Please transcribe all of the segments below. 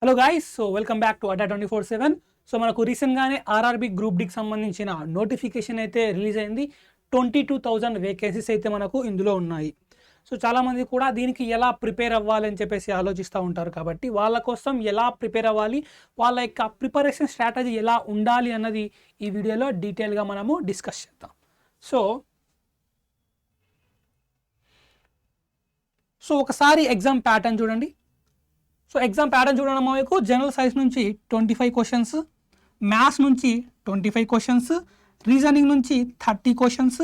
Hello guys, so welcome back to Adda 24/7. So మనకు రీసెంట్గానే RRB group డికి సంబంధించిన notification అయితే రిలీజ్ అయింది. 22,000 వేకెన్సీస్ అయితే మనకు ఇందులో ఉన్నాయి. సో చాలామంది కూడా దీనికి ఎలా ప్రిపేర్ అవ్వాలి అని చెప్పేసి ఆలోచిస్తూ ఉంటారు. కాబట్టి వాళ్ళ కోసం ఎలా ప్రిపేర్ అవ్వాలి, వాళ్ళ యొక్క ప్రిపరేషన్ స్ట్రాటజీ ఎలా ఉండాలి అన్నది ఈ వీడియోలో డీటెయిల్గా మనము డిస్కస్ చేద్దాం. సో ఒకసారి ఎగ్జామ్ ప్యాటర్న్ చూడండి. సో ఎగ్జామ్ ప్యాటర్న్ చూడడం మీకు జనరల్ సైన్స్ నుంచి 25 క్వశ్చన్స్, మ్యాథ్స్ నుంచి 25 క్వశ్చన్స్, రీజనింగ్ నుంచి 30 క్వశ్చన్స్,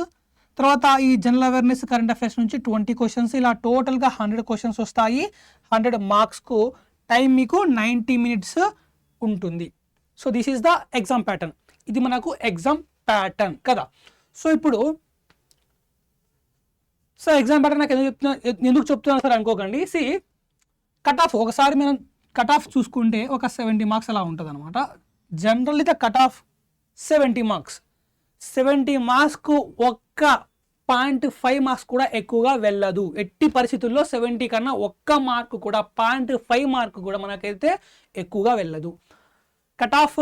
తర్వాత ఈ జనరల్ అవేర్నెస్ కరెంట్ అఫైర్స్ నుంచి 20 క్వశ్చన్స్, ఇలా టోటల్గా 100 క్వశ్చన్స్ వస్తాయి. 100 మార్క్స్కు టైం మీకు 90 మినిట్స్ ఉంటుంది. So this is the exam pattern. ఇది మనకు ఎగ్జామ్ ప్యాటర్న్ కదా. సో ఇప్పుడు ఎగ్జామ్ ప్యాటర్న్ నాకు ఎందుకు చెప్తున్నాను సార్ అనుకోకండి. కట్ ఆఫ్ ఒకసారి మనం కట్ ఆఫ్ చూసుకుంటే ఒక 70 మార్క్స్ అలా ఉంటుంది అనమాట. Generally the cut of 70 marks. 70 మార్క్స్కు ఒక్క 0.5 మార్క్స్ కూడా ఎక్కువగా వెళ్ళదు. ఎట్టి పరిస్థితుల్లో 70 కన్నా ఒక్క మార్కు కూడా 0.5 మార్కు కూడా మనకైతే ఎక్కువగా వెళ్ళదు. కట్ ఆఫ్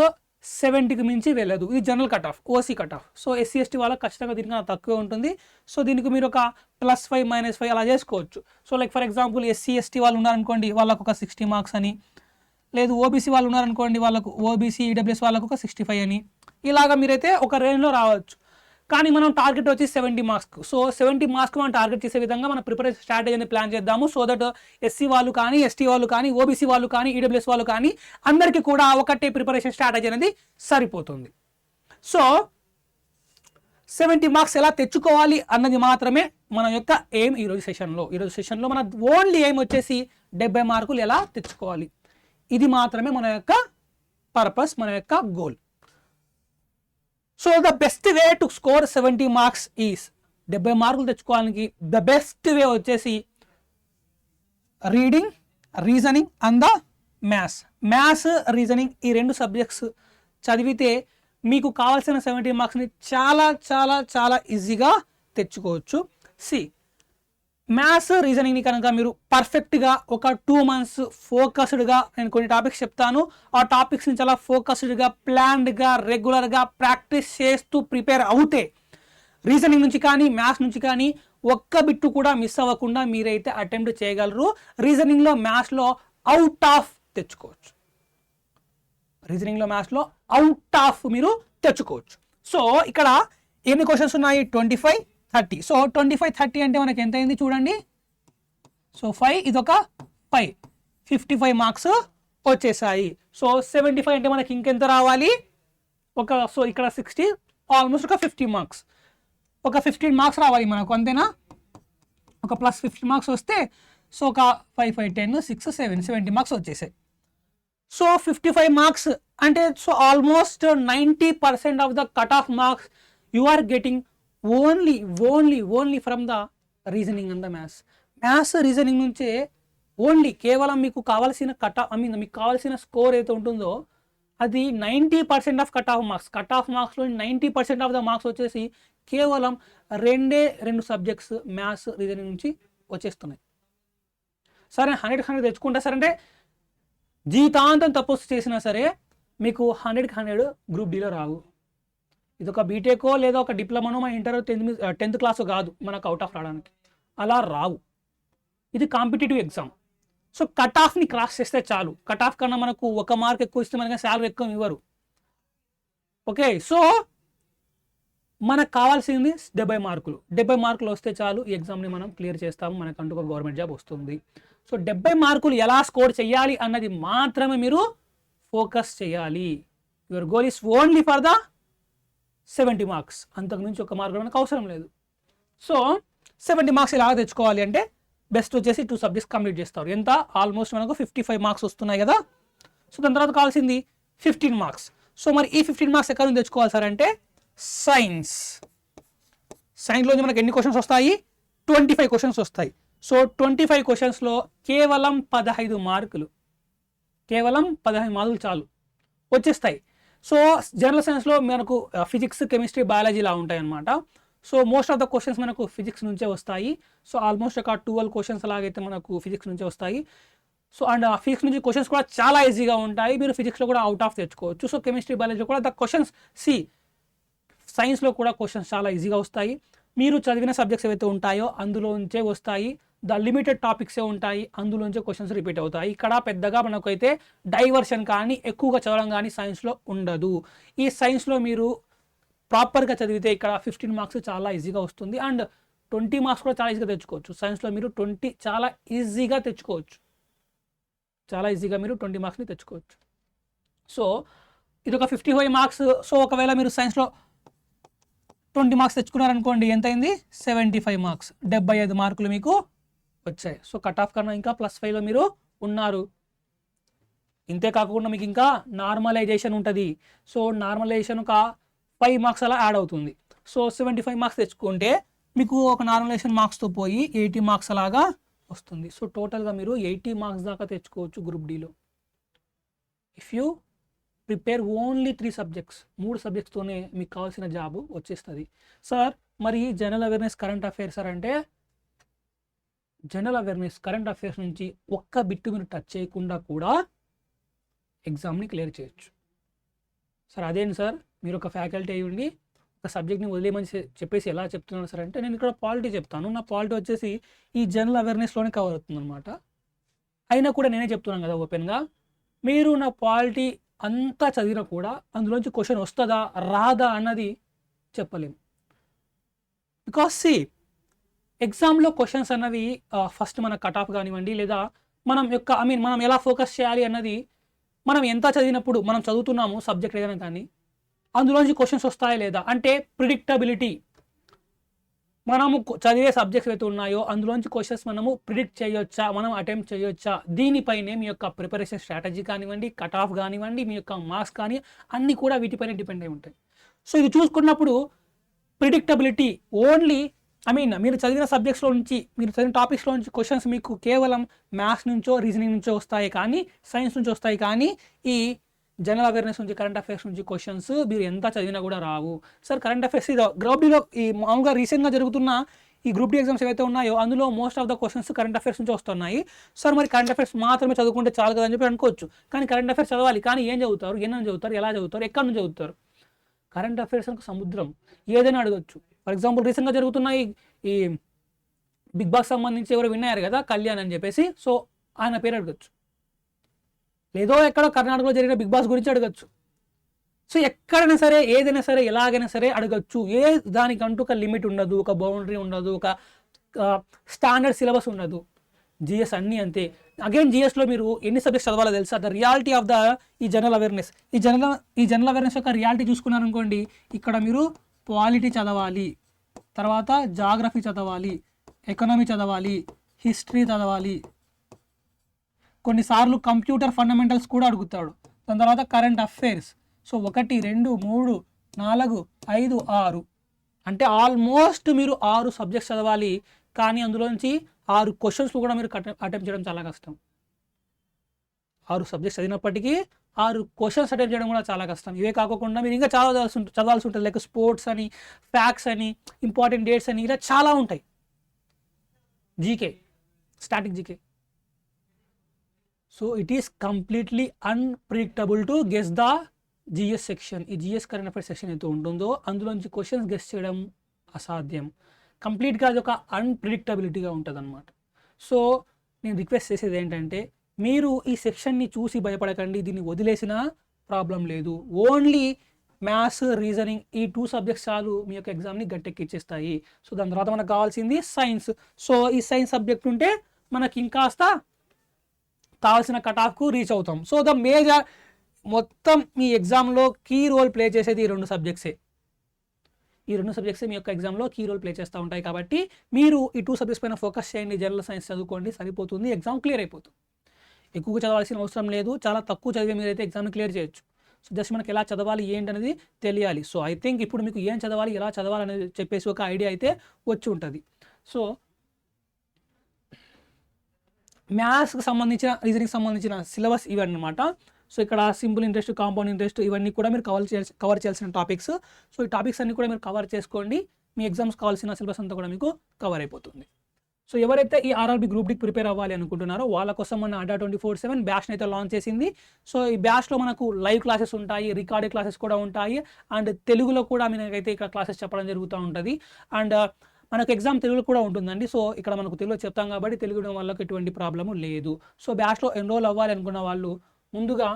70కి మించి వెళ్ళదు. ఇది general cut off, OC cut off. So SC ST వాళ్ళకి ఖచ్చితంగా దీనికన్నా తక్కువ ఉంటుంది. సో దీనికి మీరు ఒక +5 -5 అలా చేసుకోవచ్చు. So like for example SC ST వాళ్ళు ఉన్నారనుకోండి, వాళ్ళకు ఒక 60 మార్క్స్ అని, లేదు ఓబీసీ వాళ్ళు ఉన్నారనుకోండి, వాళ్ళకు ఓబీసీ ఈడబ్ల్యూఎస్ వాళ్ళకు ఒక 65 అని, ఇలాగా మీరైతే ఒక రేంజ్లో రావచ్చు. కానీ మనం టార్గెట్ వచ్చి 70 మార్క్స్. సో 70 మార్క్స్ మనం టార్గెట్ చేసే విధంగా మన ప్రిపరేషన్ స్ట్రాటజీని ప్లాన్ చేద్దాము. సో దట్ ఎస్సీ వాళ్ళు కానీ, ఎస్టీ వాళ్ళు కానీ, ఓబీసీ వాళ్ళు కానీ, ఈడబ్ల్యూఎస్ వాళ్ళు కానీ అందరికీ కూడా ఒకటే ప్రిపరేషన్ స్ట్రాటజీ అనేది సరిపోతుంది. సో 70 మార్క్స్ ఎలా తెచ్చుకోవాలి అన్నది మాత్రమే మన యొక్క ఎయిమ్ ఈరోజు సెషన్లో మన ఓన్లీ ఎయిమ్ వచ్చేసి 70 మార్కులు ఎలా తెచ్చుకోవాలి. ఇది మాత్రమే మన యొక్క పర్పస్, మన యొక్క goal. So the best way to score 70 marks is, 70 మార్కులు తెచ్చుకోవడానికి ద బెస్ట్ వే వచ్చేసి reading, reasoning and the maths, reasoning ఈ 2 సబ్జెక్ట్స్ చదివితే మీకు కావాల్సిన 70 మార్క్స్ని చాలా చాలా చాలా ఈజీగా తెచ్చుకోవచ్చు. మ్యాథ్స్, రీజనింగ్ని కనుక మీరు పర్ఫెక్ట్గా ఒక 2 months ఫోకస్డ్గా, నేను కొన్ని టాపిక్స్ చెప్తాను, ఆ టాపిక్స్ని చాలా ఫోకస్డ్గా, ప్లాన్డ్గా, రెగ్యులర్గా ప్రాక్టీస్ చేస్తూ ప్రిపేర్ అవుతే రీజనింగ్ నుంచి కానీ, మ్యాథ్స్ నుంచి కానీ ఒక్క బిట్టు కూడా మిస్ అవ్వకుండా మీరైతే అటెంప్ట్ చేయగలరు. రీజనింగ్లో, మ్యాథ్స్లో అవుట్ ఆఫ్ తెచ్చుకోవచ్చు. మీరు తెచ్చుకోవచ్చు. సో ఇక్కడ ఎన్ని క్వశ్చన్స్ ఉన్నాయి? 25, 30. సో 25, 30 అంటే మనకి ఎంత అయింది చూడండి. సో 5 ఇదొక 5, 55 మార్క్స్ వచ్చేసాయి. సో 75 అంటే మనకి ఇంకెంత రావాలి? సో ఇక్కడ 60, ఆల్మోస్ట్ ఒక 50 మార్క్స్, ఒక 15 మార్క్స్ రావాలి మనకు, అంతేనా? ఒక +15 మార్క్స్ వస్తే సో ఒక 5, 5, 10, 6, 7, 70 మార్క్స్ వచ్చేసాయి. సో 55 మార్క్స్ అంటే so almost 90% of the cut off marks you are getting only from the reasoning and the maths, reasoning నుంచే కేవలం మీకు కావాల్సిన మీకు కావాల్సిన స్కోర్ ఏదైతే ఉంటుందో అది 90% ఆఫ్ కట్ ఆఫ్ మార్క్స్లో 90% ఆఫ్ ద మార్క్స్ వచ్చేసి కేవలం 2 సబ్జెక్ట్స్ మ్యాథ్స్, రీజనింగ్ నుంచి వచ్చేస్తున్నాయి. సరే 100 తెచ్చుకుంటా సరే అంటే జీవితాంతం తపస్సు చేసినా సరే మీకు 100కి 100 గ్రూప్ డీలో రావు. ఇది ఒక బీటెకో లేదా ఒక డిప్లొమానో, మన ఇంటర్ 10th క్లాస్ కాదు మనకు అవుట్ ఆఫ్ రావడానికి, అలా రావు. ఇది కాంపిటేటివ్ ఎగ్జామ్. సో కట్ ఆఫ్ని క్రాస్ చేస్తే చాలు. కట్ ఆఫ్ కన్నా మనకు 1 మార్క్ ఎక్కువ ఇస్తే మనకి శాలరీ ఎక్కువ ఇవ్వరు. ఓకే, సో మనకు కావాల్సింది 70 మార్కులు. 70 మార్కులు వస్తే చాలు, ఈ ఎగ్జామ్ని మనం క్లియర్ చేస్తాము, మనకంటూ ఒక గవర్నమెంట్ జాబ్ వస్తుంది. సో 70 మార్కులు ఎలా స్కోర్ చేయాలి అన్నది మాత్రమే మీరు ఫోకస్ చేయాలి. Your goal is only for the 70 marks. అంతకుమించి 1 మార్క్ మనకు అవసరం లేదు. సో 70 మార్క్స్ ఎలా తెచ్చుకోవాలి అంటే బెస్ట్ వచ్చేసి 2 సబ్జెక్ట్స్ కంప్లీట్ చేస్తారు. ఎంత? ఆల్మోస్ట్ మనకు 55 మార్క్స్ వస్తున్నాయి కదా. సో దాని తర్వాత కావాల్సింది 15 మార్క్స్. సో మరి ఈ 15 మార్క్స్ ఎక్కడ నుంచి తెచ్చుకోవాలి సార్ అంటే సైన్స్లో మనకు ఎన్ని క్వశ్చన్స్ వస్తాయి? 25 క్వశ్చన్స్ వస్తాయి. సో 25 క్వశ్చన్స్లో కేవలం 15 మార్కులు చాలు వచ్చేస్తాయి. సో జనరల్ సైన్స్లో మనకు ఫిజిక్స్, కెమిస్ట్రీ, బయాలజీ ఇలా ఉంటాయి అన్నమాట. So most of the questions మనకు ఫిజిక్స్ నుంచే వస్తాయి. సో ఆల్మోస్ట్ ఒక 12 క్వశ్చన్స్ అలాగైతే మనకు ఫిజిక్స్ నుంచే వస్తాయి. సో అండ్ ఫిజిక్స్ నుంచి క్వశ్చన్స్ కూడా చాలా ఈజీగా ఉంటాయి, మీరు ఫిజిక్స్లో కూడా అవుట్ ఆఫ్ తెచ్చుకోవచ్చు. సో కెమిస్ట్రీ బయాలజీలో కూడా ద క్వశ్చన్స్ సైన్స్లో కూడా క్వశ్చన్స్ చాలా ఈజీగా వస్తాయి. మీరు చదివిన సబ్జెక్ట్స్ ఏవైతే ఉంటాయో అందులోంచే వస్తాయి, ద లిమిటెడ్ టాపిక్సే ఉంటాయి, అందులోంచే క్వశ్చన్స్ రిపీట్ అవుతాయి. ఇక్కడ పెద్దగా మనకైతే డైవర్షన్ కానీ ఎక్కువగా చదవడం కానీ సైన్స్లో ఉండదు. ఈ సైన్స్లో మీరు ప్రాపర్గా చదివితే ఇక్కడ 15 మార్క్స్ చాలా ఈజీగా వస్తుంది, అండ్ 20 మార్క్స్ కూడా చాలా ఈజీగా తెచ్చుకోవచ్చు. సైన్స్లో మీరు 20 చాలా ఈజీగా తెచ్చుకోవచ్చు, చాలా ఈజీగా మీరు 20 మార్క్స్ని తెచ్చుకోవచ్చు. సో ఇది ఒక 55 మార్క్స్. సో ఒకవేళ మీరు సైన్స్లో 20 మార్క్స్ తెచ్చుకున్నారనుకోండి, ఎంత అయింది? 75 మార్క్స్, 75 మార్కులు మీకు వచ్చాయి. సో కట్ ఆఫ్ కన్నా ఇంకా +5లో మీరు ఉన్నారు. ఇంతే కాకుండా మీకు ఇంకా నార్మలైజేషన్ ఉంటుంది. సో నార్మలైజేషన్ ఒక 5 మార్క్స్ అలా యాడ్ అవుతుంది. సో 75 మార్క్స్ తెచ్చుకుంటే మీకు ఒక నార్మలైజేషన్ మార్క్స్తో పోయి 80 మార్క్స్ అలాగా వస్తుంది. సో టోటల్గా మీరు 80 మార్క్స్ దాకా తెచ్చుకోవచ్చు గ్రూప్ డీలో. If you prepare only 3 subjects, 3 సబ్జెక్ట్స్తోనే మీకు కావాల్సిన జాబ్ వచ్చేస్తుంది. సార్ మరి general awareness, current affairs sir అంటే, జనరల్ అవేర్నెస్, కరెంట్ అఫైర్స్ నుంచి ఒక్క బిట్టు మీరు టచ్ చేయకుండా కూడా ఎగ్జామ్ని క్లియర్ చేయొచ్చు. సార్ అదేంటి సార్, మీరు ఒక ఫ్యాకల్టీ అయ్యి ఉండి ఒక సబ్జెక్ట్ని వదిలేమని చెప్పేసి ఎలా చెప్తున్నాను సార్ అంటే, నేను ఇక్కడ పాలిటీ చెప్తాను. నా పాలిటీ వచ్చేసి ఈ జనరల్ అవేర్నెస్లోనే కవర్ అవుతుంది అనమాట. అయినా కూడా నేనే చెప్తున్నాను కదా ఓపెన్గా, మీరు నా పాలిటీ అంతా చదివినా కూడా అందులోంచి క్వశ్చన్ వస్తుందా రాదా అన్నది చెప్పలేము. బికాస్ ఎగ్జామ్లో క్వశ్చన్స్ అన్నవి ఫస్ట్ మన కట్ ఆఫ్ కానివ్వండి, లేదా మనం ఎలా ఫోకస్ చేయాలి అన్నది, మనం ఎంత చదివినప్పుడు, మనం చదువుతున్నాము సబ్జెక్ట్ ఏదైనా కానీ అందులోంచి క్వశ్చన్స్ వస్తాయా లేదా అంటే ప్రిడిక్టబిలిటీ. మనము చదివే సబ్జెక్ట్స్ ఏవైతే ఉన్నాయో అందులోంచి క్వశ్చన్స్ మనము ప్రిడిక్ట్ చేయొచ్చా, మనం అటెంప్ట్ చేయొచ్చా, దీనిపైనే మీ యొక్క ప్రిపరేషన్ స్ట్రాటజీ కానివ్వండి, కట్ ఆఫ్ కానివ్వండి, మీ యొక్క మార్క్స్ కానీ అన్నీ కూడా వీటిపైన డిపెండ్ అయి ఉంటాయి. సో ఇది చూసుకున్నప్పుడు ప్రిడిక్టబిలిటీ ఓన్లీ మీరు చదివిన సబ్జెక్ట్స్లో నుంచి, మీరు చదివిన టాపిక్స్లో నుంచి క్వశ్చన్స్ మీకు కేవలం మ్యాథ్స్ నుంచో రీజనింగ్ నుంచో వస్తాయి కానీ, సైన్స్ నుంచి వస్తాయి కానీ, ఈ జనరల్ అవేర్నెస్ నుంచి, కరెంట్ అఫైర్స్ నుంచి క్వశ్చన్స్ మీరు ఎంత చదివినా కూడా రావు. సార్ కరెంట్ అఫైర్స్ గ్రూప్ డీలో ఈ మామూలుగా రీసెంట్గా జరుగుతున్న ఈ గ్రూప్ డీ ఎగ్జామ్స్ ఏవైతే ఉన్నాయో అందులో most of the questions current affairs నుంచి వస్తున్నాయి. సార్ మరి కరెంట్ అఫైర్స్ మాత్రమే చదువుకుంటే చాలు కదా అని చెప్పి అనుకోవచ్చు. కానీ కరెంట్ అఫైర్స్ చదవాలి, కానీ ఏం చదువుతారు, ఎన్నని చదువుతారు, ఎలా చదువుతారు, ఎక్కడి నుంచి చదువుతారు? కరెంట్ అఫైర్స్ ఒక సముద్రం, ఏదైనా అడగచ్చు. ఫర్ ఎగ్జాంపుల్ రీసెంట్గా జరుగుతున్న ఈ బిగ్ బాస్ సంబంధించి ఎవరు విన్నారు కదా, కళ్యాణ్ అని చెప్పేసి, సో ఆయన పేరు అడగచ్చు. లేదో ఎక్కడో కర్ణాటకలో జరిగిన బిగ్ బాస్ గురించి అడగచ్చు. సో ఎక్కడైనా సరే, ఏదైనా సరే, ఎలాగైనా సరే అడగచ్చు. దానికంటూ ఒక లిమిట్ ఉండదు, ఒక బౌండరీ ఉండదు, ఒక స్టాండర్డ్ సిలబస్ ఉండదు. జిఎస్ అన్నీ అంతే. అగైన్ జిఎస్లో మీరు ఎన్ని సబ్జెక్ట్స్ చదవాలో తెలుసా? ద రియాలిటీ ఆఫ్ ఈ జనరల్ అవేర్నెస్. ఈ జనరల్ అవేర్నెస్ యొక్క రియాలిటీ చూసుకున్నారనుకోండి, ఇక్కడ మీరు పాలిటీ చదవాలి, తర్వాత జాగ్రఫీ చదవాలి, ఎకనామీ చదవాలి, హిస్టరీ చదవాలి, కొన్నిసార్లు కంప్యూటర్ ఫండమెంటల్స్ కూడా అడుగుతాడు. దాని తర్వాత కరెంట్ అఫైర్స్. సో 1, 2, 3, 4, 5, 6 అంటే ఆల్మోస్ట్ మీరు 6 సబ్జెక్ట్స్ చదవాలి. కానీ అందులోంచి 6 క్వశ్చన్స్ కూడా మీరు అటెంప్ట్ చేయడం చాలా కష్టం. 6 సబ్జెక్ట్స్ చదివినప్పటికీ 6 క్వశ్చన్స్ అటెంప్ట్ చేయడం కూడా చాలా కష్టం. ఇవే కాకుండా మీరు ఇంకా చదవాల్సి ఉంటుంది, లైక్ స్పోర్ట్స్ అని, ఫ్యాక్ట్స్ అని, ఇంపార్టెంట్ డేట్స్ అని, ఇలా చాలా ఉంటాయి. GK, static GK. So it is completely unpredictable to guess the GS section. ఈ జిఎస్ కరెంట్ అఫైర్స్ సెక్షన్ అయితే ఉంటుందో అందులోంచి క్వశ్చన్స్ గెస్ చేయడం అసాధ్యం. కంప్లీట్గా అది ఒక అన్ప్రిడిక్టబిలిటీగా ఉంటుంది అనమాట. సో నేను రిక్వెస్ట్ చేసేది ఏంటంటే, మీరు ఈ సెక్షన్ని చూసి భయపడకండి, దీన్ని వదిలేసినా ప్రాబ్లం లేదు. ఓన్లీ మ్యాథ్స్, రీజనింగ్ ఈ 2 సబ్జెక్ట్స్ చాలు మీ యొక్క ఎగ్జామ్ని గట్టెక్కిచ్చేస్తాయి. సో దాని తర్వాత మనకు కావాల్సింది సైన్స్. సో ఈ సైన్స్ సబ్జెక్ట్ ఉంటే మనకి ఇంకాస్త కావాల్సిన కట్ ఆఫ్కు రీచ్ అవుతాం. సో ద మేజర్ మొత్తం మీ ఎగ్జామ్లో కీ రోల్ ప్లే చేసేది ఈ 2 సబ్జెక్ట్సే. ఈ 2 సబ్జెక్ట్సే మీ యొక్క ఎగ్జామ్లో కీ రోల్ ప్లే చేస్తూ ఉంటాయి. కాబట్టి మీరు ఈ 2 సబ్జెక్ట్స్ పైన ఫోకస్ చేయండి, జనరల్ సైన్స్ చదువుకోండి, సరిపోతుంది, ఎగ్జామ్ క్లియర్ అయిపోతుంది. ఎక్కువగా చదవాల్సిన అవసరం లేదు, చాలా తక్కువ చదివే మీరైతే ఎగ్జామ్ని క్లియర్ చేయొచ్చు. సో జస్ట్ మనకి ఎలా చదవాలి ఏంటి అనేది తెలియాలి. సో ఐ థింక్ ఇప్పుడు మీకు ఏం చదవాలి, ఎలా చదవాలి అనేది చెప్పేసి ఒక ఐడియా అయితే వచ్చి ఉంటుంది. సో మ్యాథ్స్కి సంబంధించిన, రీజనింగ్కి సంబంధించిన సిలబస్ ఇవన్నీ అనమాట. సో ఇక్కడ సింపుల్ ఇంట్రెస్ట్, కాంపౌండ్ ఇంట్రెస్ట్ ఇవన్నీ కూడా మీరు కవర్ చేయాల్సిన టాపిక్స్. సో ఈ టాపిక్స్ అన్ని కూడా మీరు కవర్ చేసుకోండి, మీ ఎగ్జామ్స్ కావాల్సిన సిలబస్ అంతా కూడా మీకు కవర్ అయిపోతుంది. సో ఎవరైతే ఈ ఆర్ఆర్బీ గ్రూప్ డికి ప్రిపేర్ అవ్వాలి అనుకుంటున్నారో వాళ్ళ కోసం మన అడ్డా 24/7 బ్యాష్ని అయితే లాంచ్ చేసింది. సో ఈ బ్యాష్లో మనకు లైవ్ క్లాసెస్ ఉంటాయి, రికార్డెడ్ క్లాసెస్ కూడా ఉంటాయి, అండ్ తెలుగులో కూడా మనకైతే ఇక్కడ క్లాసెస్ చెప్పడం జరుగుతూ ఉంటుంది. అండ్ మనకు ఎగ్జామ్ తెలుగులో కూడా ఉంటుందండి. సో ఇక్కడ మనకు తెలుగులో చెప్తాం కాబట్టి తెలుగు వాళ్ళకి ఎటువంటి ప్రాబ్లము లేదు. సో బ్యాష్లో ఎన్రోల్ అవ్వాలి అనుకున్న వాళ్ళు ముందుగా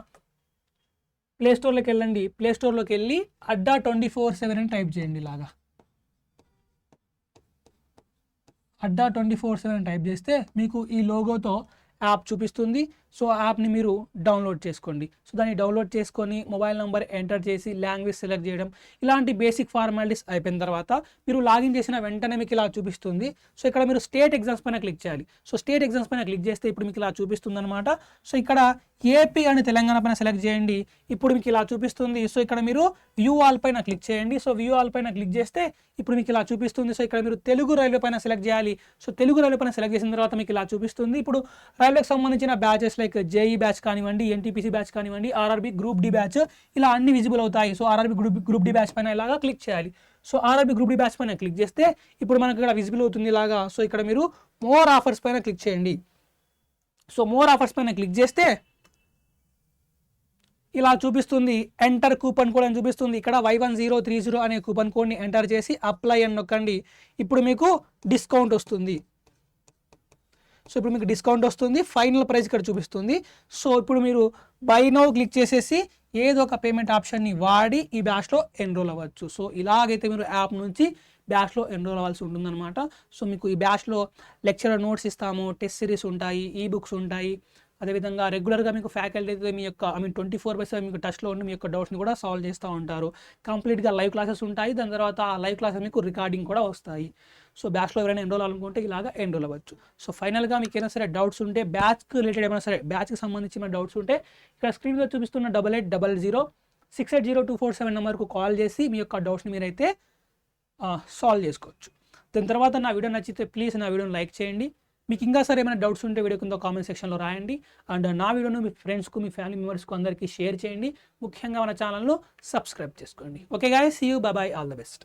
ప్లేస్టోర్లోకి వెళ్ళండి. ప్లేస్టోర్లోకి వెళ్ళి అడ్డా 24/7 అని టైప్ చేయండి. ఇలాగా అడ్డా 24/7 టైప్ చేస్తే మీకు ఈ లోగోతో యాప్ చూపిస్తుంది. సో యాప్ని మీరు డౌన్లోడ్ చేసుకోండి. సో దాన్ని డౌన్లోడ్ చేసుకొని మొబైల్ నెంబర్ ఎంటర్ చేసి లాంగ్వేజ్ సెలెక్ట్ చేయడం, ఇలాంటి బేసిక్ ఫార్మాలిటీస్ అయిపోయిన తర్వాత మీరు లాగిన్ చేసిన వెంటనే మీకు ఇలా చూపిస్తుంది. సో ఇక్కడ మీరు స్టేట్ ఎగ్జామ్స్ పైన క్లిక్ చేయాలి. సో స్టేట్ ఎగ్జామ్స్ పైన క్లిక్ చేస్తే ఇప్పుడు మీకు ఇలా చూపిస్తుంది అనమాట. సో ఇక్కడ ఏపీ అని తెలంగాణ పైన సెలెక్ట్ చేయండి. ఇప్పుడు మీకు ఇలా చూపిస్తుంది. సో ఇక్కడ మీరు వ్యూ ఆల్ పైన క్లిక్ చేయండి. సో వ్యూ ఆల్ పైన క్లిక్ చేస్తే ఇప్పుడు మీకు ఇలా చూపిస్తుంది. సో ఇక్కడ మీరు తెలుగు రైల్వే పైన సెలెక్ట్ చేయాలి. సో తెలుగు రైల్వే పైన సెలెక్ట్ చేసిన తర్వాత మీకు ఇలా చూపిస్తుంది. ఇప్పుడు రైల్వేకి సంబంధించిన బ్యాచెస్ లైక్ జేఈ బ్యాచ్ కానివ్వండి, ఎన్టీపీసీ బ్యాచ్ కానివ్వండి, ఆర్ఆర్బీ గ్రూప్ డి బ్యాచ్, ఇలా అన్ని విజిబుల్ అవుతాయి. So RRB group D batch పైన ఇలాగా క్లిక్ చేయాలి. So RRB group D batch పైన క్లిక్ చేస్తే ఇప్పుడు మనకు ఇక్కడ విజిబుల్ అవుతుంది ఇలాగా. సో ఇక్కడ మీరు మోర్ ఆఫర్స్ పైన క్లిక్ చేయండి. సో మోర్ ఆఫర్స్ పైన క్లిక్ చేస్తే ఇలా చూపిస్తుంది. ఎంటర్ కూపన్ కోడ్ అని చూపిస్తుంది. ఇక్కడ Y1030 అనే కూపన్ కోడ్ని ఎంటర్ చేసి అప్లై అని నొక్కండి. ఇప్పుడు మీకు డిస్కౌంట్ వస్తుంది. సో ఇప్పుడు మీకు డిస్కౌంట్ వస్తుంది. ఫైనల్ ప్రైస్ ఇక్కడ చూపిస్తుంది. సో ఇప్పుడు మీరు బై నౌ క్లిక్ చేసేసి ఏదో ఒక పేమెంట్ ఆప్షన్ని వాడి ఈ బ్యాచ్లో ఎన్రోల్ అవ్వచ్చు. సో ఇలాగైతే మీరు యాప్ నుంచి బ్యాచ్లో ఎన్రోల్ అవ్వాల్సి ఉంటుందన్నమాట. సో మీకు ఈ బ్యాచ్లో లెక్చరర్ నోట్స్ ఇస్తాము, టెస్ట్ సిరీస్ ఉంటాయి, ఈ బుక్స్ ఉంటాయి. అదేవిధంగా రెగ్యులర్గా మీకు ఫ్యాకల్టీ అయితే మీ యొక్క 24/7 మీకు టచ్లో ఉండి మీ యొక్క డౌట్స్ని కూడా సాల్వ్ చేస్తూ ఉంటారు. కంప్లీట్గా లైవ్ క్లాసెస్ ఉంటాయి. దాని తర్వాత ఆ లైవ్ క్లాసెస్ మీకు రికార్డింగ్ కూడా వస్తాయి. సో బ్యాచ్లో ఎవరైనా ఎన్రోల్ అవ్వాలనుకుంటే ఇలాగా ఎన్రోల్ అవ్వచ్చు. సో ఫైనల్గా మీకు ఏమైనా సరే డౌట్స్ ఉంటే, బ్యాచ్కి రిలేటెడ్ ఏమైనా సరే బ్యాచ్కి సంబంధించిన డౌట్స్ ఉంటే ఇక్కడ స్క్రీన్ మీద చూపిస్తున్న 8800680247 నెంబర్కు కాల్ చేసి మీ యొక్క డౌట్స్ని మీరైతే సాల్వ్ చేసుకోవచ్చు. దాని తర్వాత నా వీడియో నచ్చితే ప్లీజ్ నా వీడియోని లైక్ చేయండి. మీకు ఇంకా సరే ఏమైనా డౌట్స్ ఉంటే వీడియో కింద కామెంట్ సెక్షన్లో రాయండి. అండ్ నా వీడియోను మీ ఫ్రెండ్స్కు, మీ ఫ్యామిలీ మెంబర్స్కు అందరికీ షేర్ చేయండి. ముఖ్యంగా మన ఛానల్ను సబ్స్క్రైబ్ చేసుకోండి. Okay guys, see you, bye bye, all the best.